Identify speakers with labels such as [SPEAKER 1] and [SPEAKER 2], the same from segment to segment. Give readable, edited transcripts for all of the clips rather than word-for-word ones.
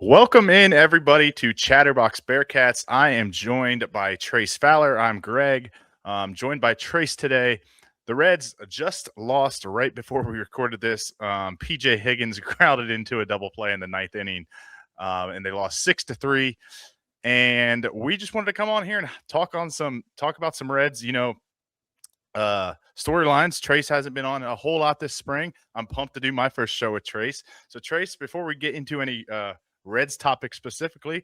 [SPEAKER 1] Welcome in, everybody, to Chatterbox Bearcats. I am joined by Trace Fowler. I'm Greg. Joined by Trace today. The Reds just lost right before we recorded this. PJ Higgins grounded into a double play in the ninth inning, and they lost 6-3. And we just wanted to come on here and talk about some Reds. Storylines. Trace hasn't been on a whole lot this spring. I'm pumped to do my first show with Trace. So, Trace, before we get into any Reds topic specifically,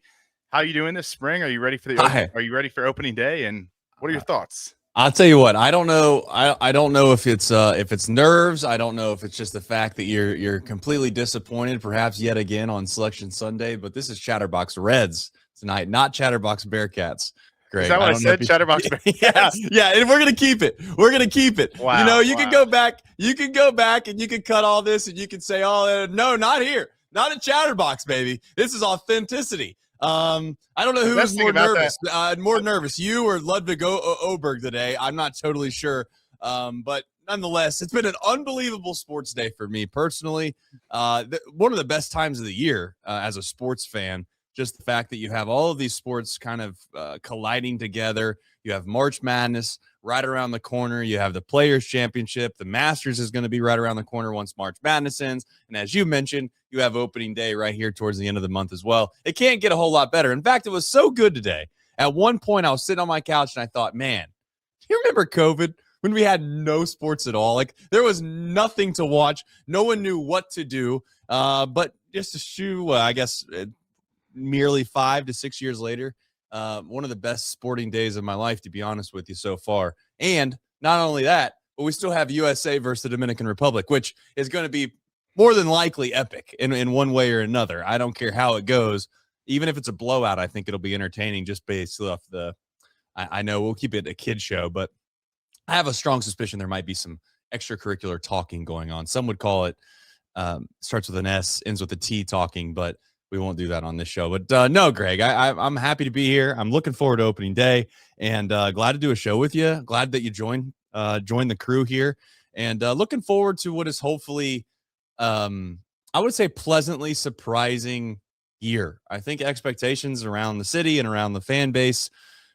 [SPEAKER 1] how are you doing this spring? Are you ready for
[SPEAKER 2] Hi.
[SPEAKER 1] Are you ready for opening day? And what are your thoughts?
[SPEAKER 2] I'll tell you what. I don't know. I don't know if it's nerves. I don't know if it's just the fact that you're completely disappointed, perhaps yet again on Selection Sunday. But this is Chatterbox Reds tonight, not Chatterbox Bearcats.
[SPEAKER 1] Is
[SPEAKER 2] Greg,
[SPEAKER 1] that what
[SPEAKER 2] I
[SPEAKER 1] I
[SPEAKER 2] don't know if
[SPEAKER 1] said? Chatterbox
[SPEAKER 2] yeah,
[SPEAKER 1] Bearcats?
[SPEAKER 2] yeah, and we're gonna keep it. We're gonna keep it.
[SPEAKER 1] Wow.
[SPEAKER 2] You can go back. You can go back and you can cut all this and you can say, "Oh, no, not here, not in Chatterbox, baby. This is authenticity." I don't know who was more nervous. More nervous, you or Ludwig Oberg today. I'm not totally sure. But nonetheless, it's been an unbelievable sports day for me personally. One of the best times of the year as a sports fan. Just the fact that you have all of these sports kind of colliding together. You have March Madness right around the corner. You have the Players Championship. The Masters is going to be right around the corner once March Madness ends. And as you mentioned, you have opening day right here towards the end of the month as well. It can't get a whole lot better. In fact, it was so good today. At one point, I was sitting on my couch and I thought, man, do you remember COVID when we had no sports at all? Like there was nothing to watch. No one knew what to do. But just to shoe, I guess, merely 5 to 6 years later, one of the best sporting days of my life, to be honest with you, so far. And not only that, but we still have USA versus the Dominican Republic, which is going to be more than likely epic in one way or another. I don't care how it goes. Even if it's a blowout, I think it'll be entertaining just based off I know we'll keep it a kid show, but I have a strong suspicion there might be some extracurricular talking going on. Some would call it starts with an S, ends with a T talking, but we won't do that on this show. But no, Greg, I'm happy to be here. I'm looking forward to opening day and glad to do a show with you. Glad that you joined the crew here and looking forward to what is hopefully, I would say, pleasantly surprising year. I think expectations around the city and around the fan base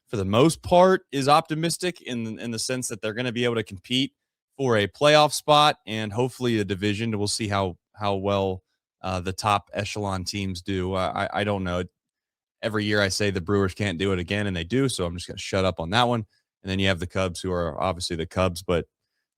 [SPEAKER 2] for the most part is optimistic in the sense that they're going to be able to compete for a playoff spot and hopefully a division. We'll see how well the top echelon teams do. I don't know. Every year I say the Brewers can't do it again, and they do. So I'm just going to shut up on that one. And then you have the Cubs, who are obviously the Cubs, but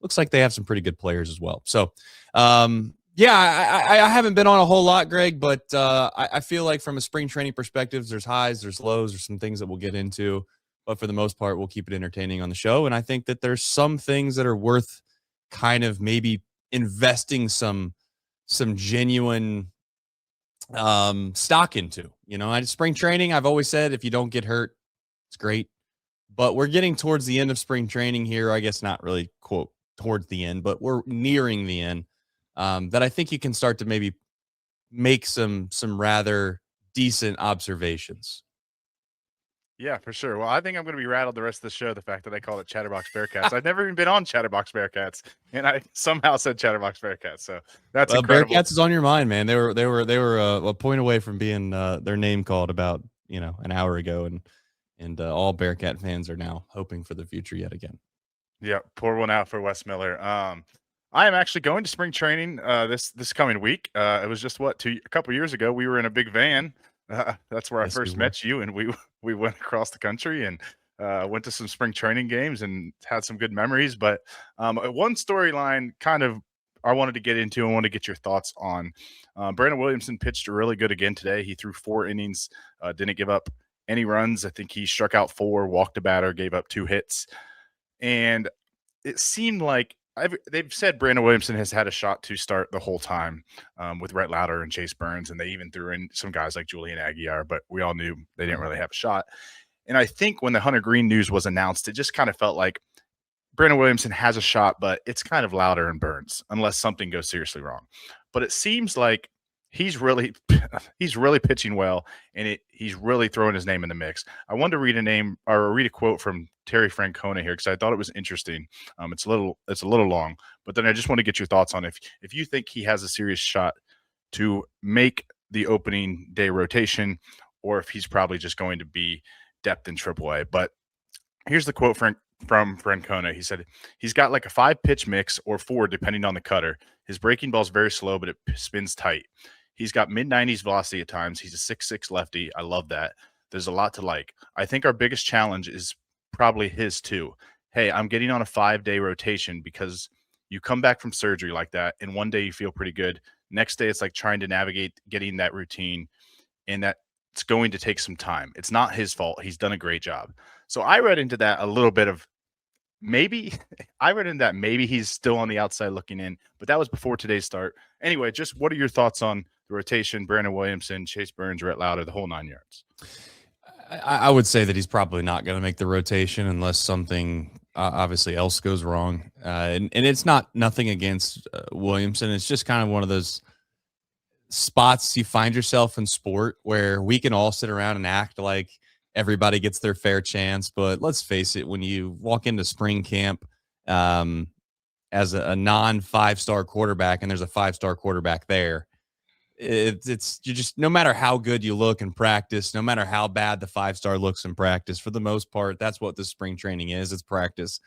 [SPEAKER 2] looks like they have some pretty good players as well. So, yeah, I haven't been on a whole lot, Greg, but I feel like from a spring training perspective, there's highs, there's lows, there's some things that we'll get into. But for the most part, we'll keep it entertaining on the show. And I think that there's some things that are worth kind of maybe investing some genuine stock into. Spring training, I've always said, if you don't get hurt, it's great. But we're getting towards the end of spring training here. I guess not really quote towards the end, but we're nearing the end. That I think you can start to maybe make some rather decent observations.
[SPEAKER 1] Yeah, for sure. Well, I think I'm going to be rattled the rest of the show. The fact that I call it Chatterbox Bearcats. I've never even been on Chatterbox Bearcats, and I somehow said Chatterbox Bearcats. So that's incredible.
[SPEAKER 2] Bearcats is on your mind, man. They were a point away from being their name called about an hour ago, and all Bearcat fans are now hoping for the future yet again.
[SPEAKER 1] Yeah, pour one out for Wes Miller. I am actually going to spring training this coming week. It was just a couple years ago. We were in a big van. That's where I first met you, and we went across the country and went to some spring training games and had some good memories. But one storyline kind of I wanted to get into and want to get your thoughts on. Brandon Williamson pitched really good again today. He threw 4 innings, didn't give up any runs. I think he struck out 4, walked a batter, gave up 2 hits. And it seemed like they've said Brandon Williamson has had a shot to start the whole time with Rhett Lauder and Chase Burns, and they even threw in some guys like Julian Aguiar, but we all knew they didn't really have a shot. And I think when the Hunter Green news was announced, it just kind of felt like Brandon Williamson has a shot, but it's kind of Lauder and Burns unless something goes seriously wrong. But it seems like he's really pitching well, and he's really throwing his name in the mix. I wanted to read a quote from Terry Francona here because I thought it was interesting. It's a little long, but then I just want to get your thoughts on if you think he has a serious shot to make the opening day rotation or if he's probably just going to be depth in AAA. But here's the quote from Francona. He said, he's got like a 5-pitch mix or 4, depending on the cutter. His breaking ball's very slow, but it spins tight. He's got mid-90s velocity at times. He's a 6'6" lefty. I love that. There's a lot to like. I think our biggest challenge is probably his too. Hey, I'm getting on a 5-day rotation because you come back from surgery like that, and one day you feel pretty good. Next day, it's like trying to navigate getting that routine, and that it's going to take some time. It's not his fault. He's done a great job. So I read into that a little bit of maybe he's still on the outside looking in, but that was before today's start. Anyway, just what are your thoughts on the rotation? Brandon Williamson, Chase Burns, Rhett Lauder, the whole 9 yards.
[SPEAKER 2] I would say that he's probably not going to make the rotation unless something obviously else goes wrong. And it's nothing against Williamson. It's just kind of one of those spots you find yourself in sport where we can all sit around and act like everybody gets their fair chance. But let's face it, when you walk into spring camp as a non-5-star quarterback and there's a 5-star quarterback there, it's you just, no matter how good you look in practice, no matter how bad the 5-star looks in practice, for the most part, that's what the spring training is. It's practice.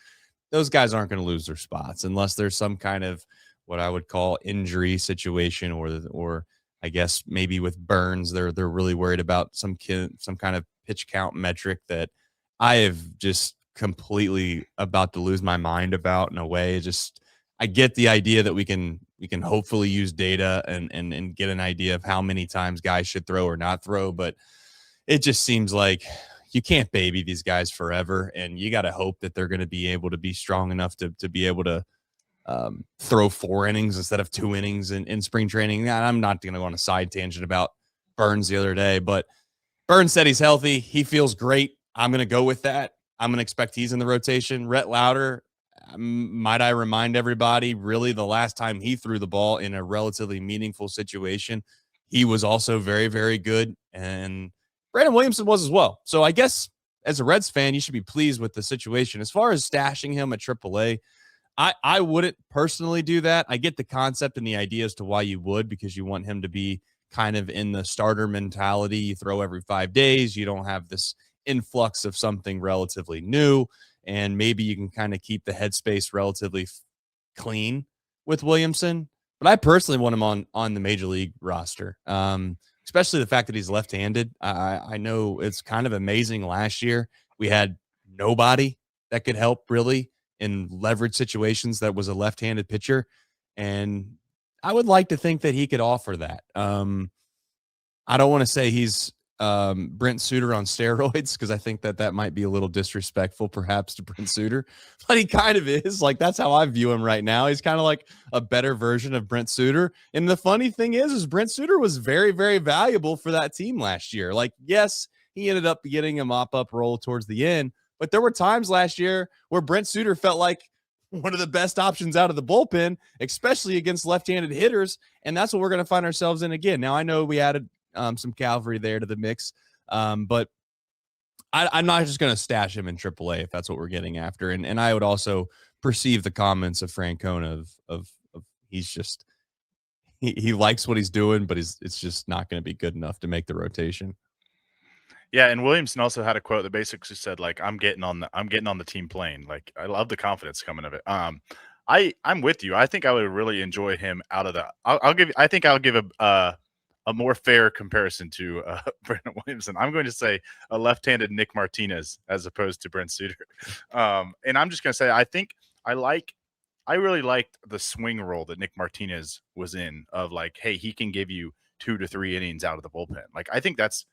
[SPEAKER 2] Those guys aren't going to lose their spots unless there's some kind of what I would call injury situation, or I guess maybe with Burns, they're really worried about some kind of pitch count metric that I have just completely about to lose my mind about in a way. Just, I get the idea that we can hopefully use data and get an idea of how many times guys should throw or not throw, but it just seems like you can't baby these guys forever, and you got to hope that they're going to be able to be strong enough to be able to throw 4 innings instead of 2 innings in spring training. I'm not going to go on a side tangent about Burns the other day, but Burns said he's healthy. He feels great. I'm going to go with that. I'm going to expect he's in the rotation. Rhett Lauder, might I remind everybody, really the last time he threw the ball in a relatively meaningful situation, he was also very, very good. And Brandon Williamson was as well. So I guess as a Reds fan, you should be pleased with the situation. As far as stashing him at AAA, I wouldn't personally do that. I get the concept and the idea as to why you would, because you want him to be kind of in the starter mentality. You throw every 5 days. You don't have this influx of something relatively new, and maybe you can kind of keep the headspace relatively clean with Williamson. But I personally want him on the major league roster, especially the fact that he's left-handed. I know it's kind of amazing. Last year we had nobody that could help really in leverage situations that was a left-handed pitcher, and I would like to think that he could offer that. I don't want to say he's Brent Suter on steroids, because I think that might be a little disrespectful perhaps to Brent Suter, but he kind of is. Like, that's how I view him right now. He's kind of like a better version of Brent Suter. And the funny thing is Brent Suter was very, very valuable for that team last year. Like, yes, he ended up getting a mop-up role towards the end, but there were times last year where Brent Suter felt like one of the best options out of the bullpen, especially against left-handed hitters. And that's what we're going to find ourselves in again. Now, I know we added some Calvary there to the mix, but I'm not just going to stash him in AAA if that's what we're getting after. And I would also perceive the comments of Francona of he's just he likes what he's doing, but it's just not going to be good enough to make the rotation.
[SPEAKER 1] Yeah, and Williamson also had a quote that basically said, like, I'm getting on the team plane. Like, I love the confidence coming of it. I'm with you. I think I would really enjoy him out of the. I'll give a more fair comparison to Brandon Williamson. I'm going to say a left-handed Nick Martinez as opposed to Brent Suter. And I'm just going to say I really liked the swing role that Nick Martinez was in, of like, hey, he can give you 2 to 3 innings out of the bullpen. Like, I think that's,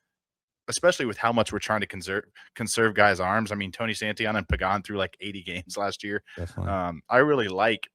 [SPEAKER 1] especially with how much we're trying to conserve guys' arms. I mean, Tony Santillan and Pagan threw like 80 games last year. I really like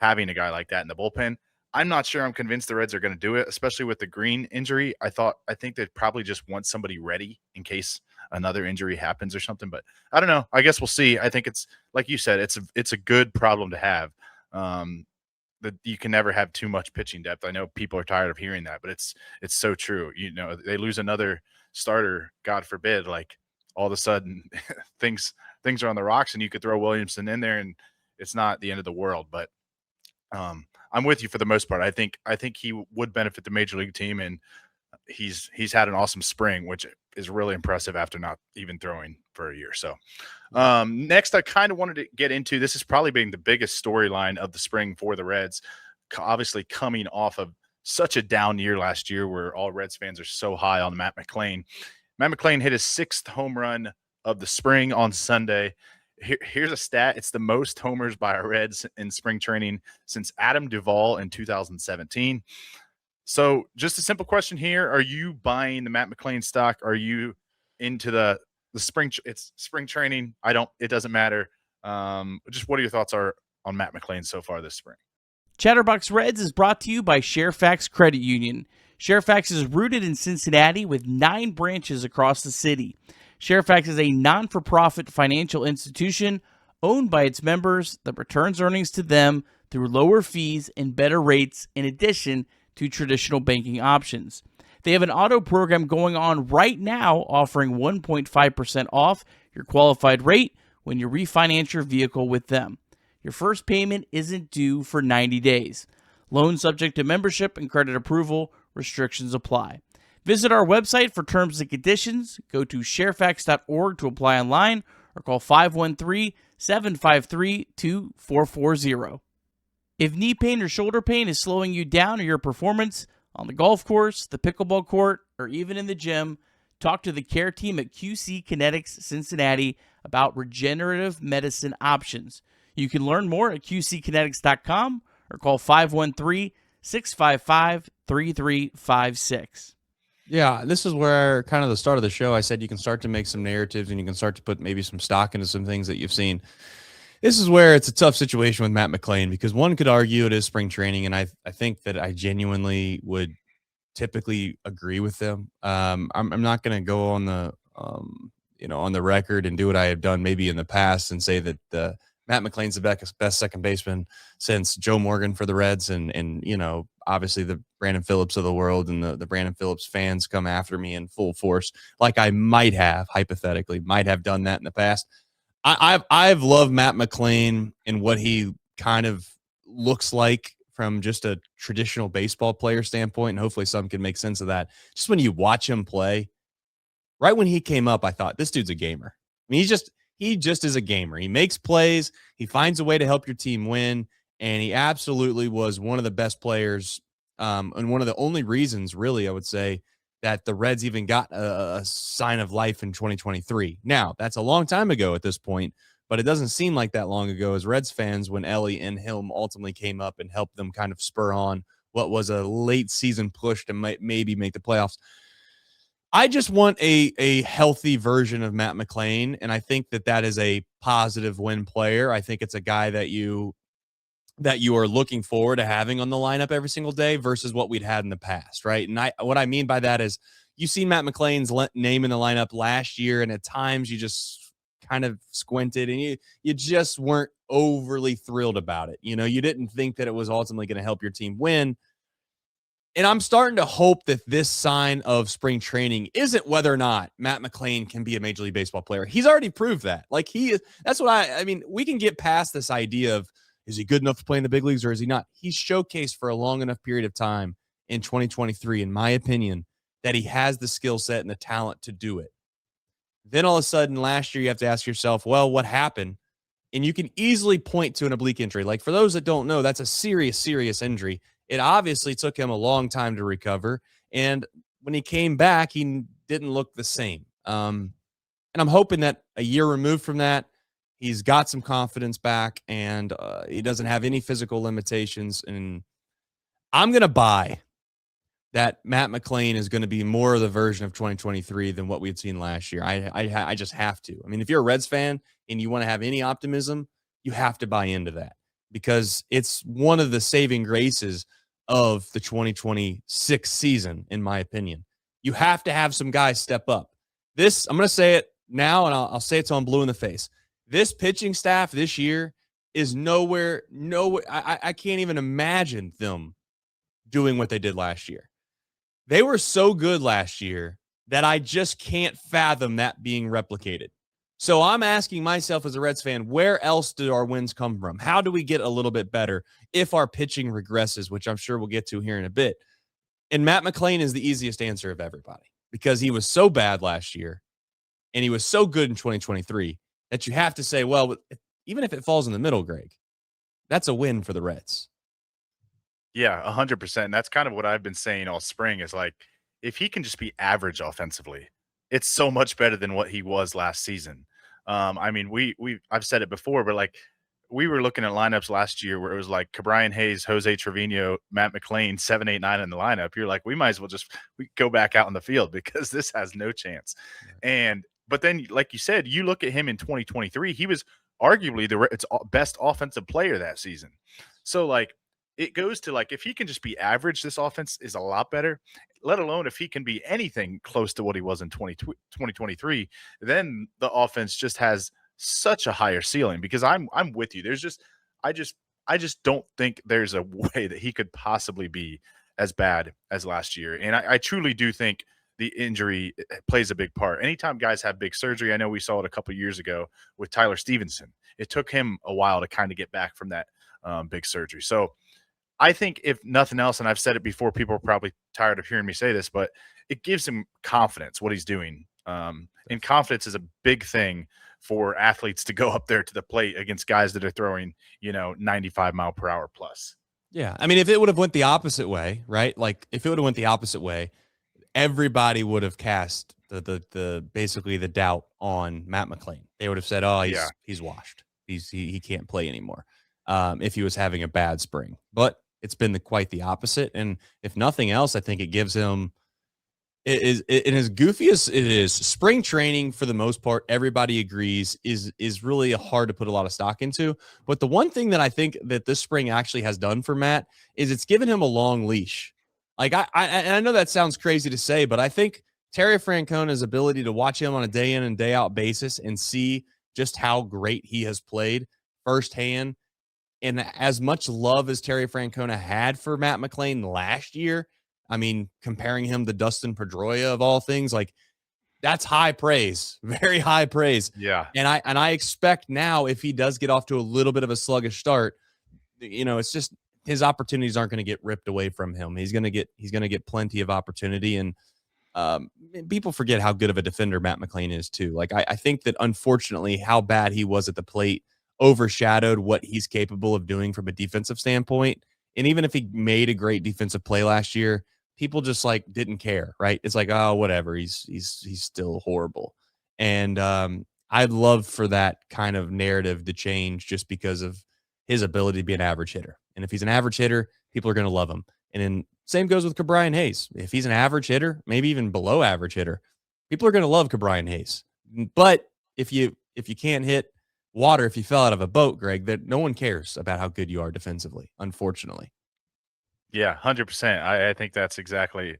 [SPEAKER 1] having a guy like that in the bullpen. I'm not sure I'm convinced the Reds are going to do it, especially with the Green injury. I think they'd probably just want somebody ready in case another injury happens or something. But I don't know. I guess we'll see. I think it's, like you said, it's a good problem to have. That you can never have too much pitching depth. I know people are tired of hearing that, but it's so true. You know, they lose another starter, God forbid, like all of a sudden things are on the rocks, and you could throw Williamson in there and it's not the end of the world. But I'm with you for the most part. I think he would benefit the major league team, and he's had an awesome spring, which is really impressive after not even throwing for a year. So next, I kind of wanted to get into, this is probably being the biggest storyline of the spring for the Reds, obviously coming off of such a down year last year where all Reds fans are so high on Matt McLain. Matt McLain hit his 6th home run of the spring on Sunday. Here's a stat. It's the most homers by a Reds in spring training since Adam Duvall in 2017. So just a simple question here. Are you buying the Matt McLain stock? Are you into the spring? It's spring training. It doesn't matter. Just what are your thoughts on Matt McLain so far this spring?
[SPEAKER 3] Chatterbox Reds is brought to you by Fairfax Credit Union. Fairfax is rooted in Cincinnati with 9 branches across the city. Fairfax is a non-for-profit financial institution owned by its members that returns earnings to them through lower fees and better rates in addition to traditional banking options. They have an auto program going on right now offering 1.5% off your qualified rate when you refinance your vehicle with them. Your first payment isn't due for 90 days. Loan subject to membership and credit approval. Restrictions apply. Visit our website for terms and conditions. Go to sharefax.org to apply online or call 513-753-2440. If knee pain or shoulder pain is slowing you down or your performance on the golf course, the pickleball court, or even in the gym, talk to the care team at QC Kinetics Cincinnati about regenerative medicine options. You can learn more at qckinetics.com or call 513-655-3356.
[SPEAKER 2] Yeah, this is where kind of the start of the show, I said you can start to make some narratives and you can start to put maybe some stock into some things that you've seen. This is where it's a tough situation with Matt McLain because one could argue it is spring training, and I think that I genuinely would typically agree with them. I'm not going to go on the on the record and do what I have done maybe in the past and say that Matt McLain's the best second baseman since Joe Morgan for the Reds, and obviously the Brandon Phillips of the world and the Brandon Phillips fans come after me in full force, like I might have hypothetically done that in the past. I've loved Matt McLain and what he kind of looks like from just a traditional baseball player standpoint, and hopefully some can make sense of that. Just when you watch him play, right when he came up, I thought this dude's a gamer. I mean, he just is a gamer. He makes plays. He finds a way to help your team win, and he absolutely was one of the best players, and one of the only reasons, really, I would say, that the Reds even got a sign of life in 2023. Now, that's a long time ago at this point, but it doesn't seem like that long ago as Reds fans when Ellie and Hilm ultimately came up and helped them kind of spur on what was a late season push to maybe make the playoffs. I just want a healthy version of Matt McLain, and I think that is a positive win player. I think it's a guy that you are looking forward to having on the lineup every single day versus what we'd had in the past, right? And what I mean by that is you see Matt McLain's name in the lineup last year, and at times you just kind of squinted and you just weren't overly thrilled about it. You didn't think that it was ultimately going to help your team win. And I'm starting to hope that this sign of spring training isn't whether or not Matt McLain can be a Major League Baseball player. He's already proved that. Like that's what I mean, we can get past this idea of, is he good enough to play in the big leagues or is he not? He's showcased for a long enough period of time in 2023, in my opinion, that he has the skill set and the talent to do it. Then all of a sudden last year, you have to ask yourself, well, what happened? And you can easily point to an oblique injury. Like for those that don't know, that's a serious, serious injury. It obviously took him a long time to recover. And when he came back, he didn't look the same. And I'm hoping that a year removed from that, he's got some confidence back and he doesn't have any physical limitations. And I'm going to buy that Matt McLain is going to be more of the version of 2023 than what we'd seen last year. I just have to. I mean, if you're a Reds fan and you want to have any optimism, you have to buy into that because it's one of the saving graces of the 2026 season, in my opinion. You have to have some guys step up. I'm going to say it now, and I'll say it till I'm blue in the face. This pitching staff this year is nowhere. I can't even imagine them doing what they did last year. They were so good last year that I just can't fathom that being replicated. So I'm asking myself as a Reds fan, where else do our wins come from? How do we get a little bit better if our pitching regresses, which I'm sure we'll get to here in a bit? And Matt McLain is the easiest answer of everybody because he was so bad last year and he was so good in 2023 that you have to say, well, even if it falls in the middle, Greg, that's a win for the Reds.
[SPEAKER 1] Yeah, 100%. And that's kind of what I've been saying all spring is like, if he can just be average offensively, it's so much better than what he was last season. I mean, I've said it before, but like we were looking at lineups last year where it was like Cabrian Hayes, Jose Trevino, Matt McLain, 7, 8, 9 in the lineup. You're like, we might as well just go back out in the field because this has no chance. But then, like you said, you look at him in 2023, he was arguably the best offensive player that season. So like, it goes to like, if he can just be average, this offense is a lot better, let alone if he can be anything close to what he was in 2023, then the offense just has such a higher ceiling because I'm with you. I just don't think there's a way that he could possibly be as bad as last year. And I truly do think the injury plays a big part. Anytime guys have big surgery, I know we saw it a couple of years ago with Tyler Stevenson. It took him a while to kind of get back from that big surgery. So I think if nothing else, and I've said it before, people are probably tired of hearing me say this, but it gives him confidence what he's doing. And confidence is a big thing for athletes to go up there to the plate against guys that are throwing, 95-mile-per-hour plus.
[SPEAKER 2] Yeah. I mean, if it would have went the opposite way, right? Like if it would have went the opposite way, everybody would have cast the basically the doubt on Matt McLain. They would have said, oh, he's washed. He can't play anymore. If he was having a bad spring, but it's been quite the opposite. And if nothing else, I think it gives him as goofy as it is, spring training for the most part, everybody agrees is really hard to put a lot of stock into. But the one thing that I think that this spring actually has done for Matt is it's given him a long leash. Like I know that sounds crazy to say, but I think Terry Francona's ability to watch him on a day in and day out basis and see just how great he has played firsthand. And as much love as Terry Francona had for Matt McLain last year, I mean, comparing him to Dustin Pedroia of all things, like that's high praise, very high praise.
[SPEAKER 1] Yeah.
[SPEAKER 2] And I expect now if he does get off to a little bit of a sluggish start, it's just his opportunities aren't going to get ripped away from him. He's going to get plenty of opportunity. And people forget how good of a defender Matt McLain is too. Like I think that unfortunately how bad he was at the plate overshadowed what he's capable of doing from a defensive standpoint. And even if he made a great defensive play last year, people just like didn't care, right? It's like, oh, whatever. He's still horrible. And I'd love for that kind of narrative to change just because of his ability to be an average hitter. And if he's an average hitter, people are going to love him. And then same goes with Cabrian Hayes. If he's an average hitter, maybe even below average hitter, people are going to love Cabrian Hayes. But if you can't hit water, if you fell out of a boat, Greg, that no one cares about how good you are defensively, unfortunately.
[SPEAKER 1] Yeah, 100%. I think that's exactly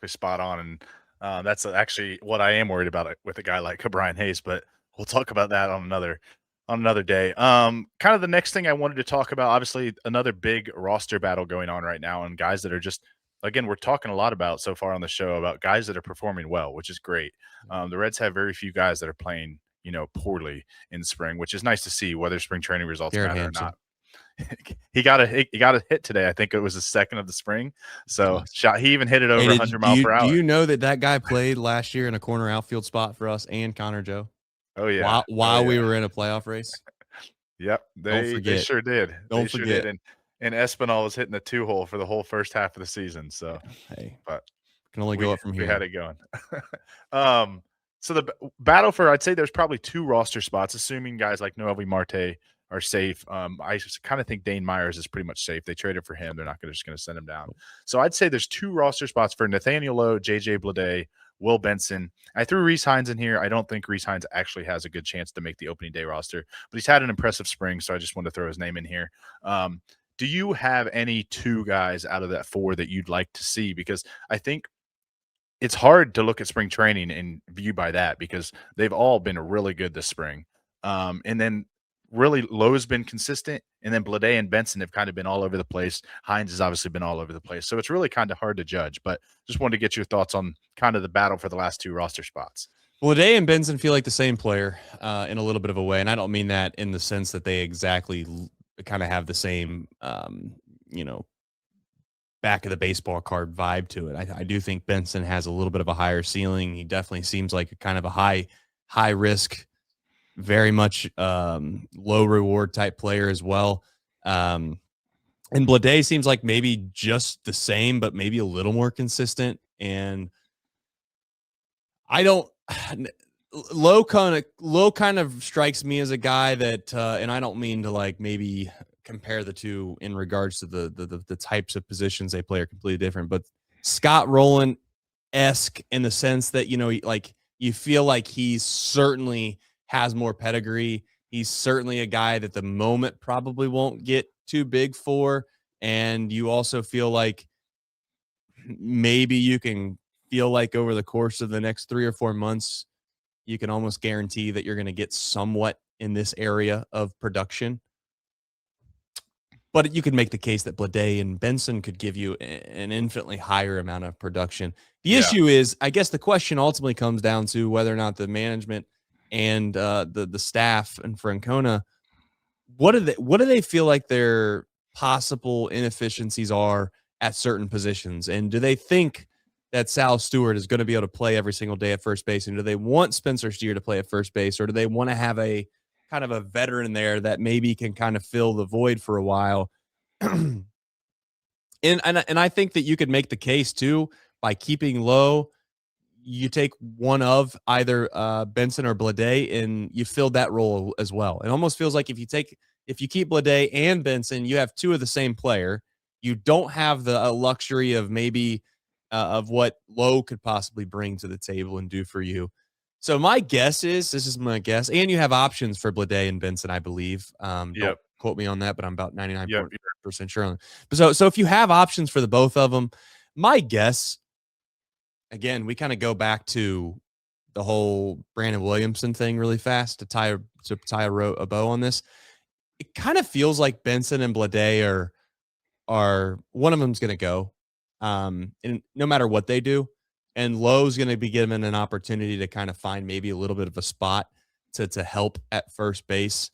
[SPEAKER 1] spot on. And that's actually what I am worried about with a guy like Cabrian Hayes, but we'll talk about that on another day. Kind of the next thing I wanted to talk about, obviously another big roster battle going on right now, and guys that are just, again, we're talking a lot about so far on the show about guys that are performing well, which is great. The Reds have very few guys that are playing, poorly in spring, which is nice to see, whether spring training results matter or not. He got a hit today. I think it was the second of the spring. So he even hit it over 100 miles per hour.
[SPEAKER 2] Do you know that guy played last year in a corner outfield spot for us and Connor Joe?
[SPEAKER 1] Oh yeah.
[SPEAKER 2] While we were in a playoff race.
[SPEAKER 1] Yep. They sure did.
[SPEAKER 2] Don't forget.
[SPEAKER 1] And Espinal was hitting the 2-hole for the whole first half of the season. So but
[SPEAKER 2] can only go up from here.
[SPEAKER 1] We had it going. So the battle for, I'd say there's probably 2 roster spots, assuming guys like Noelvi Marte are safe. I kind of think Dane Myers is pretty much safe. They traded for him. They're not just going to send him down. So I'd say there's 2 roster spots for Nathaniel Lowe, JJ Bleday, Will Benson. I threw Reese Hines in here. I don't think Reese Hines actually has a good chance to make the opening day roster, but he's had an impressive spring, so I just wanted to throw his name in here. Do you have any 2 guys out of that 4 that you'd like to see? Because I think it's hard to look at spring training and view by that because they've all been really good this spring. And then really Lowe's been consistent, and then Bleday and Benson have kind of been all over the place. Hines has obviously been all over the place. So it's really kind of hard to judge, but just wanted to get your thoughts on kind of the battle for the last 2 roster spots.
[SPEAKER 2] Bleday and Benson feel like the same player in a little bit of a way. And I don't mean that in the sense that they exactly kind of have the same, back of the baseball card vibe to it. I do think Benson has a little bit of a higher ceiling. He definitely seems like a kind of a high risk, very much low reward type player as well. And Blade seems like maybe just the same, but maybe a little more consistent. And I don't Low kind of strikes me as a guy that, and I don't mean to like maybe compare the two in regards to the types of positions they play are completely different, but Scott Rowland-esque in the sense that, like you feel like he certainly has more pedigree. He's certainly a guy that the moment probably won't get too big for. And you also feel like maybe you can feel like over the course of the next 3 or 4 months, you can almost guarantee that you're going to get somewhat in this area of production. But you could make the case that Blade and Benson could give you an infinitely higher amount of production. The issue is, I guess the question ultimately comes down to whether or not the management and the staff and Francona, what do they feel like their possible inefficiencies are at certain positions? And do they think that Sal Stewart is going to be able to play every single day at first base? And do they want Spencer Steer to play at first base, or do they want to have a kind of a veteran there that maybe can kind of fill the void for a while? and I think that you could make the case too, by keeping Lowe, you take one of either Benson or Blade and you filled that role as well. It almost feels like if you keep Blade and Benson, you have two of the same player. You don't have the luxury of maybe of what Lowe could possibly bring to the table and do for you. So my guess is, this is my guess, and you have options for Blade and Benson, I believe. Don't quote me on that, but I'm about 99% sure on it. So if you have options for the both of them, my guess, again, we kind of go back to the whole Brandon Williamson thing really fast to tie a bow on this. It kind of feels like Benson and Blade are one of them's going to go, and no matter what they do, and Lowe's going to be given an opportunity to kind of find maybe a little bit of a spot to help at first base.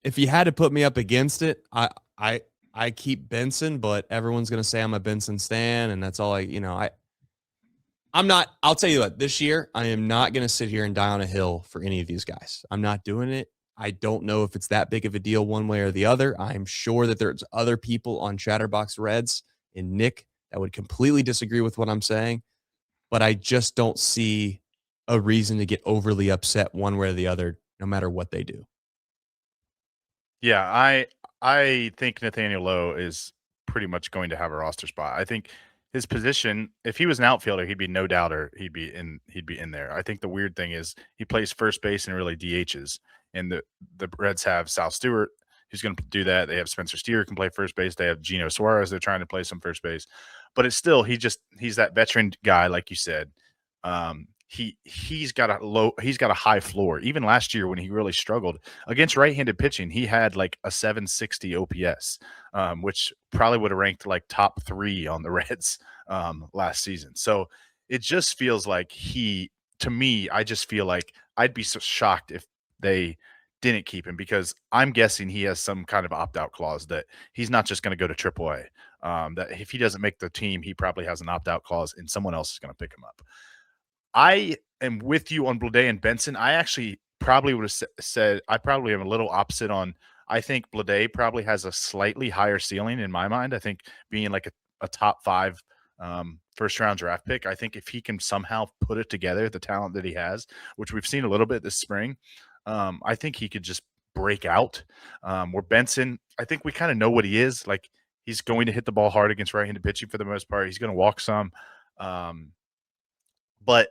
[SPEAKER 2] If you had to put me up against it, I keep Benson, but everyone's going to say I'm a Benson stan, and that's all I'm not. I'll tell you what, this year, I am not going to sit here and die on a hill for any of these guys. I'm not doing it. I don't know if it's that big of a deal one way or the other. I'm sure that there's other people on Chatterbox Reds and Nick that would completely disagree with what I'm saying, but I just don't see a reason to get overly upset one way or the other, no matter what they do.
[SPEAKER 1] Yeah, I think Nathaniel Lowe is pretty much going to have a roster spot. I think his position, if he was an outfielder, he'd be no doubter he'd be in there. I think the weird thing is he plays first base and really DHs. And the Reds have Sal Stewart, who's going to do that. They have Spencer Steer, can play first base. They have Gino Suarez. They're trying to play some first base. But it's still, he's that veteran guy, like you said. He's got a high floor. Even last year when he really struggled against right-handed pitching, he had like a 760 OPS, which probably would have ranked like top 3 on the Reds last season. So it just feels like to me, I just feel like I'd be so shocked if they didn't keep him, because I'm guessing he has some kind of opt-out clause that he's not just going to go to AAA. That if he doesn't make the team, he probably has an opt-out clause and someone else is going to pick him up. I am with you on Blade and Benson. I actually probably would have said I probably am a little opposite on. I think Blade probably has a slightly higher ceiling in my mind. I think being like a top 5 first-round draft pick, I think if he can somehow put it together, the talent that he has, which we've seen a little bit this spring, I think he could just break out. Where Benson, I think we kind of know what he is. Like, he's going to hit the ball hard against right-handed pitching for the most part. He's going to walk some. But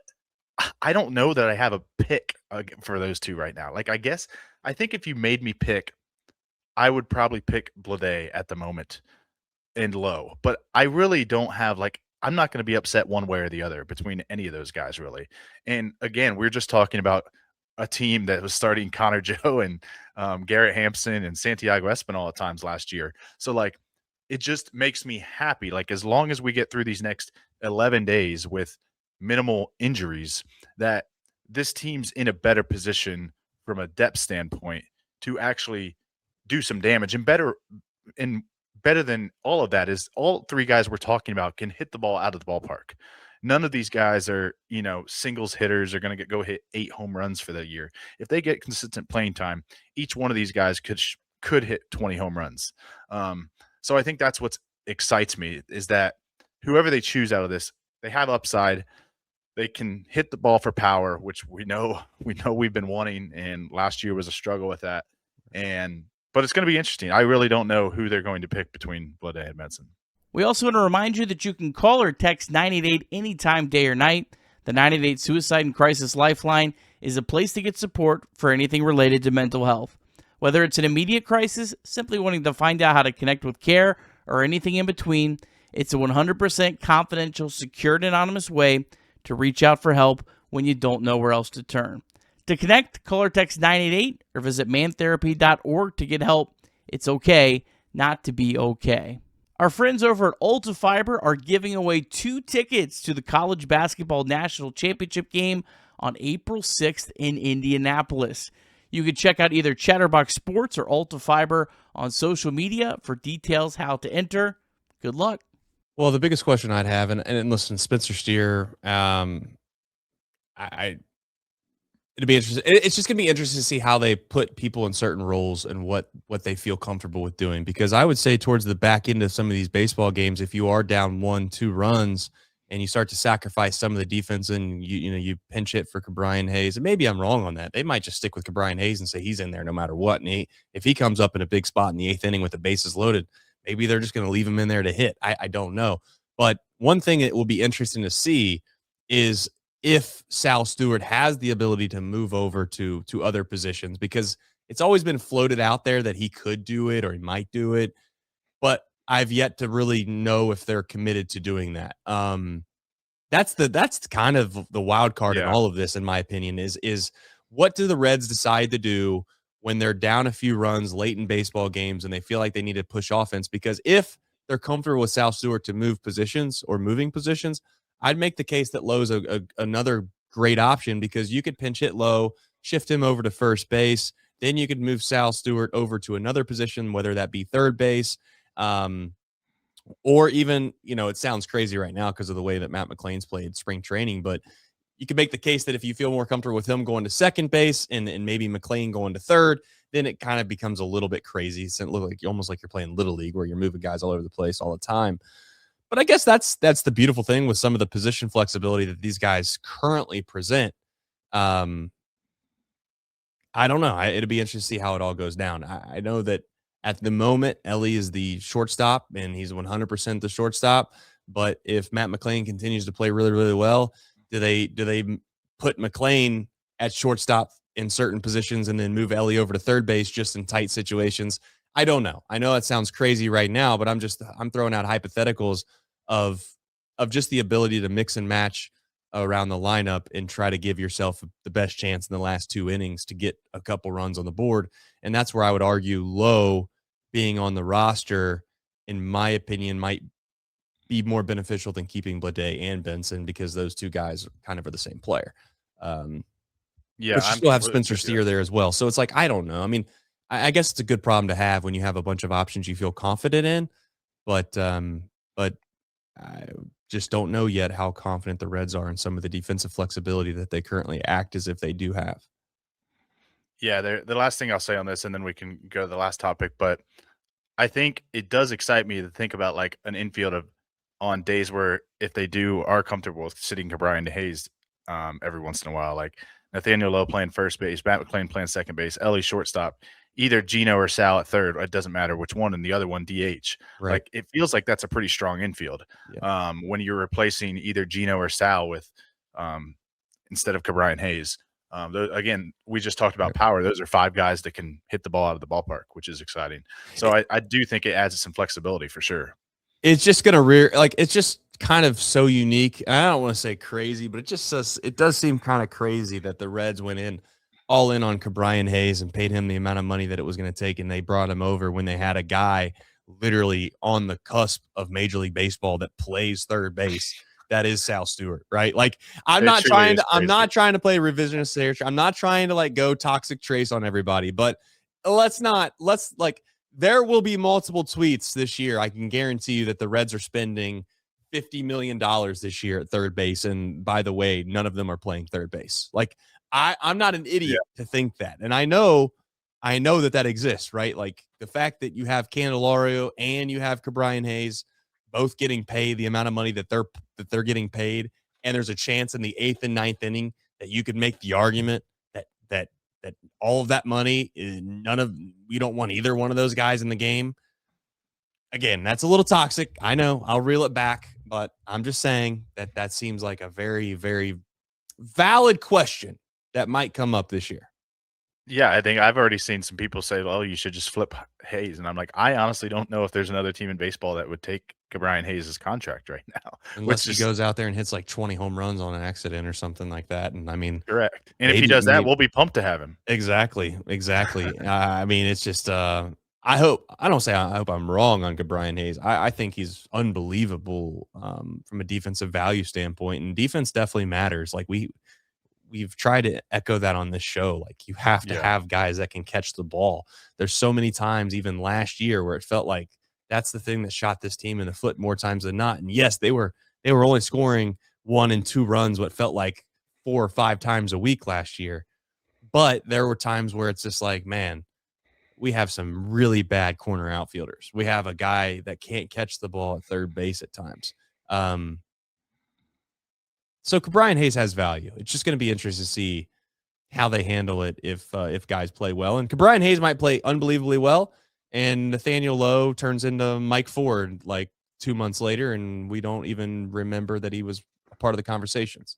[SPEAKER 1] I don't know that I have a pick for those two right now. Like, I think if you made me pick, I would probably pick Blade at the moment and Lowe. But I really don't have, like, I'm not going to be upset one way or the other between any of those guys, really. And again, we're just talking about a team that was starting Connor Joe and Garrett Hampson and Santiago Espinal at times last year. So, like, it just makes me happy. Like, as long as we get through these next 11 days with minimal injuries, that this team's in a better position from a depth standpoint to actually do some damage and better than all of that is all three guys we're talking about can hit the ball out of the ballpark. None of these guys are, singles hitters are going to go hit 8 home runs for the year. If they get consistent playing time, each one of these guys could hit 20 home runs. So I think that's what excites me is that whoever they choose out of this, they have upside. They can hit the ball for power, which we know we've been wanting, and last year was a struggle with that. But it's going to be interesting. I really don't know who they're going to pick between Bleday and Benson.
[SPEAKER 3] We also want to remind you that you can call or text 988 anytime, day or night. The 988 Suicide and Crisis Lifeline is a place to get support for anything related to mental health. Whether it's an immediate crisis, simply wanting to find out how to connect with care, or anything in between, it's a 100% confidential, secured, anonymous way to reach out for help when you don't know where else to turn. To connect, call or text 988 or visit mantherapy.org to get help. It's okay not to be okay. Our friends over at Ulta Fiber are giving away 2 tickets to the College Basketball National Championship game on April 6th in Indianapolis. You can check out either Chatterbox Sports or Ulta Fiber on social media for details how to enter. Good luck.
[SPEAKER 2] Well, the biggest question I'd have, and listen, Spencer Steer, it'd be interesting. It's just gonna be interesting to see how they put people in certain roles and what they feel comfortable with doing. Because I would say towards the back end of some of these baseball games, if you are down 1-2 runs and you start to sacrifice some of the defense and you pinch hit for Cabrian Hayes, and maybe I'm wrong on that. They might just stick with Cabrian Hayes and say he's in there no matter what. And if he comes up in a big spot in the 8th inning with the bases loaded, maybe they're just going to leave him in there to hit. I don't know. But one thing that will be interesting to see is if Sal Stewart has the ability to move over to other positions, because it's always been floated out there that he could do it or he might do it, but I've yet to really know if they're committed to doing that. That's kind of the wild card in all of this, in my opinion, is what do the Reds decide to do when they're down a few runs late in baseball games and they feel like they need to push offense? Because if they're comfortable with Sal Stewart to move positions or moving positions, I'd make the case that Lowe's another great option, because you could pinch hit Lowe, shift him over to first base. Then you could move Sal Stewart over to another position, whether that be third base, or even, it sounds crazy right now because of the way that Matt McLain's played spring training, but you could make the case that if you feel more comfortable with him going to second base and maybe McLain going to third, then it kind of becomes a little bit crazy. It looks like almost like you're playing Little League where you're moving guys all over the place all the time. But I guess that's the beautiful thing with some of the position flexibility that these guys currently present. I don't know. It'll be interesting to see how it all goes down. I know that at the moment, Ellie is the shortstop, and he's 100% the shortstop. But if Matt McLain continues to play really, really well, do they put McLain at shortstop in certain positions and then move Ellie over to third base just in tight situations? I don't know. I know that sounds crazy right now, but I'm throwing out hypotheticals of just the ability to mix and match around the lineup and try to give yourself the best chance in the last 2 innings to get a couple runs on the board. And that's where I would argue Lowe being on the roster, in my opinion, might be more beneficial than keeping Bleday and Benson, because those 2 guys kind of are the same player. But you still have Spencer Steer there as well. So it's like, I don't know. I mean, I guess it's a good problem to have when you have a bunch of options you feel confident in, but I just don't know yet how confident the Reds are in some of the defensive flexibility that they currently act as if they do have.
[SPEAKER 1] Yeah, the last thing I'll say on this, and then we can go to the last topic, but I think it does excite me to think about like an infield on days where if they are comfortable with sitting Cabrian Hayes every once in a while, like Nathaniel Lowe playing first base, Matt McLain playing second base, Ellie shortstop, either Gino or Sal at third. It doesn't matter which one, and the other one DH.
[SPEAKER 2] Right.
[SPEAKER 1] Like it feels like that's a pretty strong infield when you're replacing either Gino or Sal with instead of Cabrian Hayes. Again, we just talked about power. Those are 5 guys that can hit the ball out of the ballpark, which is exciting. So I do think it adds some flexibility for sure.
[SPEAKER 2] It's just going to it's just kind of so unique. I don't want to say crazy, but it does seem kind of crazy that the Reds went all in on Cabrian Hayes and paid him the amount of money that it was going to take, and they brought him over when they had a guy literally on the cusp of Major League Baseball that plays third base. That is Sal Stewart, right? Like I'm not trying to play revisionist theory. I'm not trying to like go toxic trace on everybody, but let's there will be multiple tweets this year. I can guarantee you that the Reds are spending $50 million this year at third base. And by the way, none of them are playing third base. Like I'm not an idiot to think that. And I know that exists, right? Like the fact that you have Candelario and you have Ke'Bryan Hayes both getting paid the amount of money that they're getting paid. And there's a chance in the 8th and 9th inning that you could make the argument that all of that money is we don't want either one of those guys in the game. Again, that's a little toxic. I know. I'll reel it back, but I'm just saying that seems like a very, very valid question that might come up this year.
[SPEAKER 1] Yeah, I think I've already seen some people say, "Oh, you should just flip Hayes," and I'm like, I honestly don't know if there's another team in baseball that would take Ke'Bryan Hayes' contract right now,
[SPEAKER 2] unless he goes out there and hits like 20 home runs on an accident or something like that. And I mean,
[SPEAKER 1] correct. And if he does that, we'll be pumped to have him.
[SPEAKER 2] Exactly. I mean, it's just I hope I'm wrong on Ke'Bryan Hayes. I think he's unbelievable from a defensive value standpoint, and defense definitely matters. Like we've tried to echo that on this show. Like you have to have guys that can catch the ball. There's so many times, even last year, where it felt like that's the thing that shot this team in the foot more times than not. And yes, they were only scoring 1 and 2 runs what felt like 4 or 5 times a week last year. But there were times where it's just like, man, we have some really bad corner outfielders. We have a guy that can't catch the ball at third base at times. So Ke'Bryan Hayes has value. It's just going to be interesting to see how they handle it if guys play well. And Ke'Bryan Hayes might play unbelievably well, and Nathaniel Lowe turns into Mike Ford like 2 months later, and we don't even remember that he was a part of the conversations.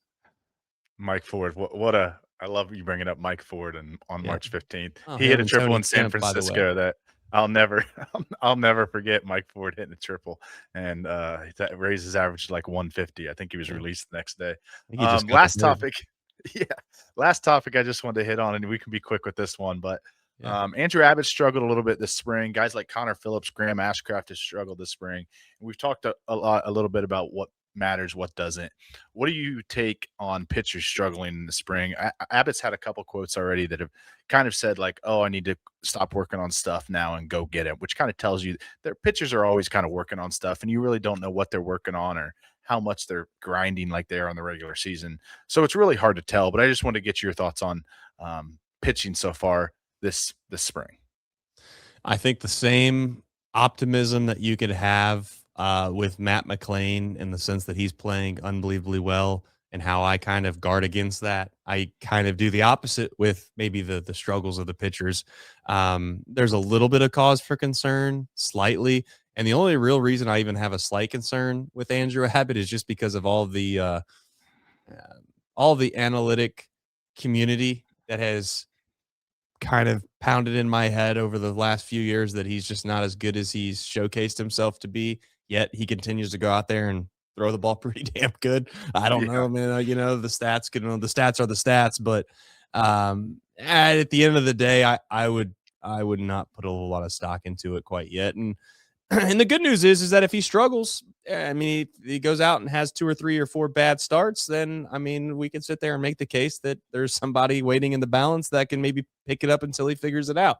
[SPEAKER 1] Mike Ford, I love you bringing up Mike Ford on March 15th. He hit a triple in San Francisco that I'll never forget. Mike Ford hitting a triple, and that raised his average to like 150. I think he was released the next day. Last topic. Yeah. Last topic I just wanted to hit on, and we can be quick with this one, but Andrew Abbott struggled a little bit this spring. Guys like Connor Phillips, Graham Ashcraft has struggled this spring. And we've talked a little bit about what matters, what doesn't. What do you take on pitchers struggling in the spring? Abbott's had a couple quotes already that have kind of said like, "Oh, I need to stop working on stuff now and go get it," which kind of tells you their pitchers are always kind of working on stuff, and you really don't know what they're working on or how much they're grinding like they are on the regular season. So it's really hard to tell. But I just want to get your thoughts on pitching so far this spring.
[SPEAKER 2] I think the same optimism that you could have with Matt McLain, in the sense that he's playing unbelievably well, and how I kind of guard against that. I kind of do the opposite with maybe the struggles of the pitchers. There's a little bit of cause for concern, slightly. And the only real reason I even have a slight concern with Andrew Abbott is just because of all the analytic community that has kind of pounded in my head over the last few years that he's just not as good as he's showcased himself to be. Yet he continues to go out there and throw the ball pretty damn good. I don't know, man. The stats are the stats, but at the end of the day, I would not put a whole lot of stock into it quite yet. And the good news is that if he struggles, I mean, he goes out and has 2 or 3 or 4 bad starts, then, I mean, we can sit there and make the case that there's somebody waiting in the balance that can maybe pick it up until he figures it out.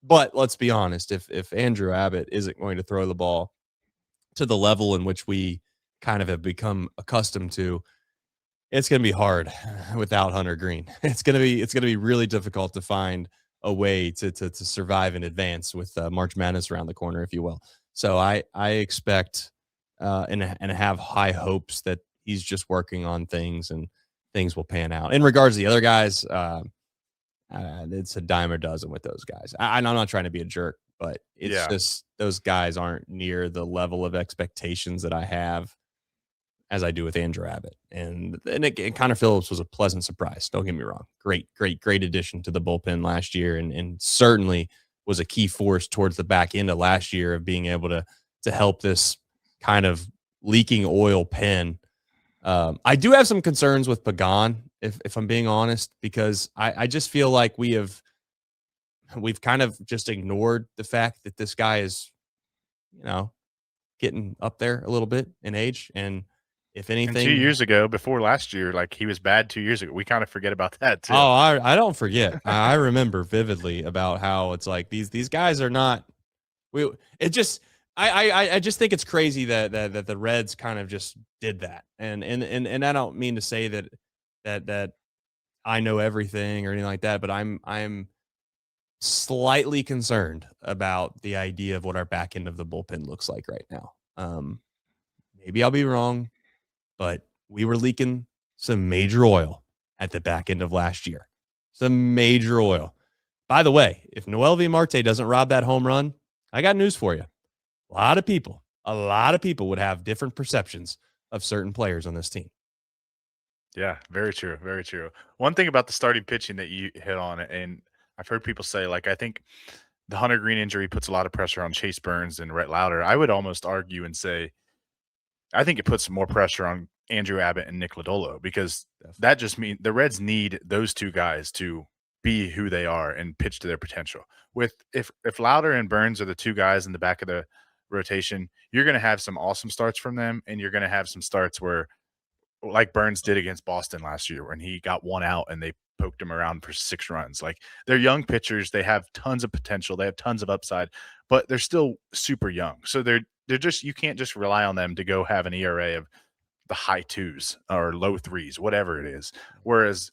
[SPEAKER 2] But let's be honest, if Andrew Abbott isn't going to throw the ball to the level in which we kind of have become accustomed to, it's going to be hard without Hunter Green. It's going to be really difficult to find a way to survive in advance with March Madness around the corner, if you will. So I expect and have high hopes that he's just working on things and things will pan out. In regards to the other guys, it's a dime a dozen with those guys. I'm not trying to be a jerk, but it's just those guys aren't near the level of expectations that I have as I do with Andrew Abbott. And Connor Phillips was a pleasant surprise. Don't get me wrong. Great addition to the bullpen last year, and certainly was a key force towards the back end of last year of being able to help this kind of leaking oil pen. I do have some concerns with Pagan, if I'm being honest, because I just feel like we've kind of just ignored the fact that this guy is, getting up there a little bit in age, and if anything,
[SPEAKER 1] and 2 years ago, before last year, like he was bad 2 years ago. We kind of forget about that too.
[SPEAKER 2] Oh, I don't forget. I remember vividly about how it's like these guys are not. I just think it's crazy that the Reds kind of just did that, and I don't mean to say that I know everything or anything like that, but I'm slightly concerned about the idea of what our back end of the bullpen looks like right now. Maybe I'll be wrong, but we were leaking some major oil at the back end of last year. Some major oil. By the way, if Noelvi Marte doesn't rob that home run, I got news for you. A lot of people would have different perceptions of certain players on this team.
[SPEAKER 1] Yeah, very true. Very true. One thing about the starting pitching that you hit on, and I've heard people say, like, I think the Hunter Green injury puts a lot of pressure on Chase Burns and Rhett Lauder. I would almost argue and say, I think it puts more pressure on Andrew Abbott and Nick Lodolo, because that just means the Reds need those two guys to be who they are and pitch to their potential. With if Lauder and Burns are the two guys in the back of the rotation, you're going to have some awesome starts from them, and you're going to have some starts where, like Burns did against Boston last year, when he got one out and they poked him around for 6 runs. Like, they're young pitchers, they have tons of potential, they have tons of upside, but they're still super young. So they're just, you can't just rely on them to go have an ERA of the high 2s or low 3s, whatever it is. Whereas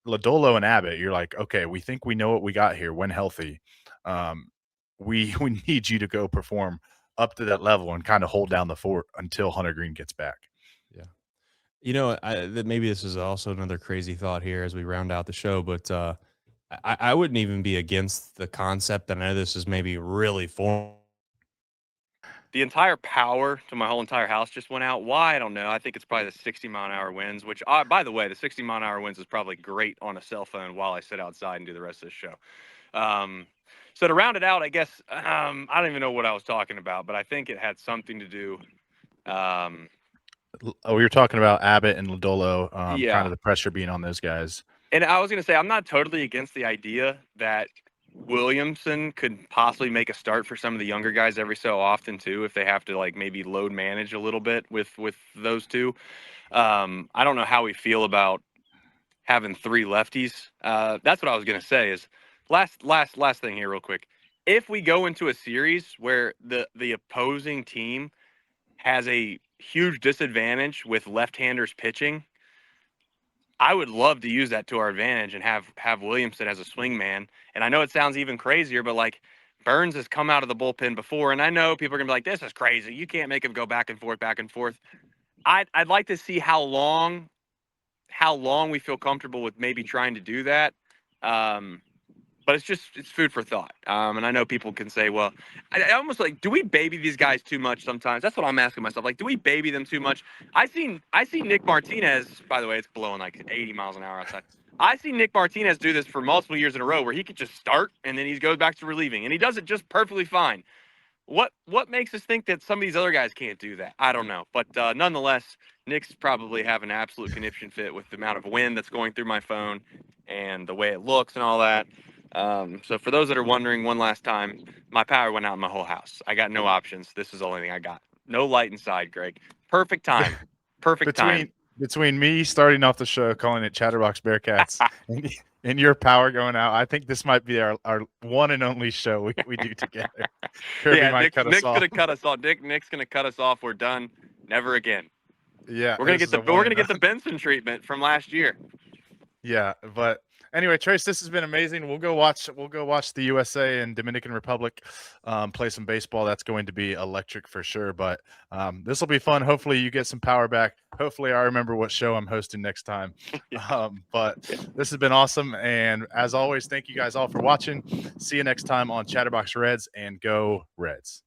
[SPEAKER 1] Lodolo and Abbott, you're like, okay, we think we know what we got here when healthy. We need you to go perform up to that level and kind of hold down the fort until Hunter Green gets back.
[SPEAKER 2] Yeah. You know, maybe this is also another crazy thought here as we round out the show, but I wouldn't even be against the concept. And I know this is maybe really foreign.
[SPEAKER 4] The entire power to my whole entire house just went out. Why? I don't know. I think it's probably the 60-mile-an-hour winds, which, by the way, the 60-mile-an-hour winds is probably great on a cell phone while I sit outside and do the rest of the show. So to round it out, I guess, I don't even know what I was talking about, but I think it had something to do.
[SPEAKER 1] We were talking about Abbott and Lodolo,
[SPEAKER 4] Yeah.
[SPEAKER 1] kind of the pressure being on those guys.
[SPEAKER 4] And I was going to say, I'm not totally against the idea that Williamson could possibly make a start for some of the younger guys every so often too, if they have to like maybe load manage a little bit with those two. I don't know how we feel about having 3 lefties. That's what I was going to say is last thing here real quick. If we go into a series where the opposing team has a huge disadvantage with left-handers pitching, I would love to use that to our advantage and have Williamson as a swing man. And I know it sounds even crazier, but like Burns has come out of the bullpen before, and I know people are gonna be like, "This is crazy. You can't make him go back and forth, back and forth." I'd like to see how long we feel comfortable with maybe trying to do that. But it's food for thought. And I know people can say, well, I almost like, do we baby these guys too much sometimes? That's what I'm asking myself. Like, do we baby them too much? I see Nick Martinez, by the way, it's blowing like 80 miles an hour outside. I see Nick Martinez do this for multiple years in a row where he could just start and then he goes back to relieving, and he does it just perfectly fine. What makes us think that some of these other guys can't do that? I don't know. But nonetheless, Nick's probably having an absolute conniption fit with the amount of wind that's going through my phone and the way it looks and all that. So for those that are wondering, one last time, my power went out in my whole house. I got no options. This is the only thing I got. No light inside, Greg. Perfect time. Perfect time.
[SPEAKER 1] Between me starting off the show calling it Chatterbox Bearcats and your power going out, I think this might be our one and only show we do together.
[SPEAKER 4] Yeah, Nick's gonna cut us off. Nick's gonna cut us off. We're done. Never again.
[SPEAKER 1] Yeah,
[SPEAKER 4] we're gonna get the Benson treatment from last year.
[SPEAKER 1] Yeah, but anyway, Trace, this has been amazing. We'll go watch the USA and Dominican Republic play some baseball. That's going to be electric for sure. But this will be fun. Hopefully you get some power back. Hopefully I remember what show I'm hosting next time. But this has been awesome. And as always, thank you guys all for watching. See you next time on Chatterbox Reds, and go Reds.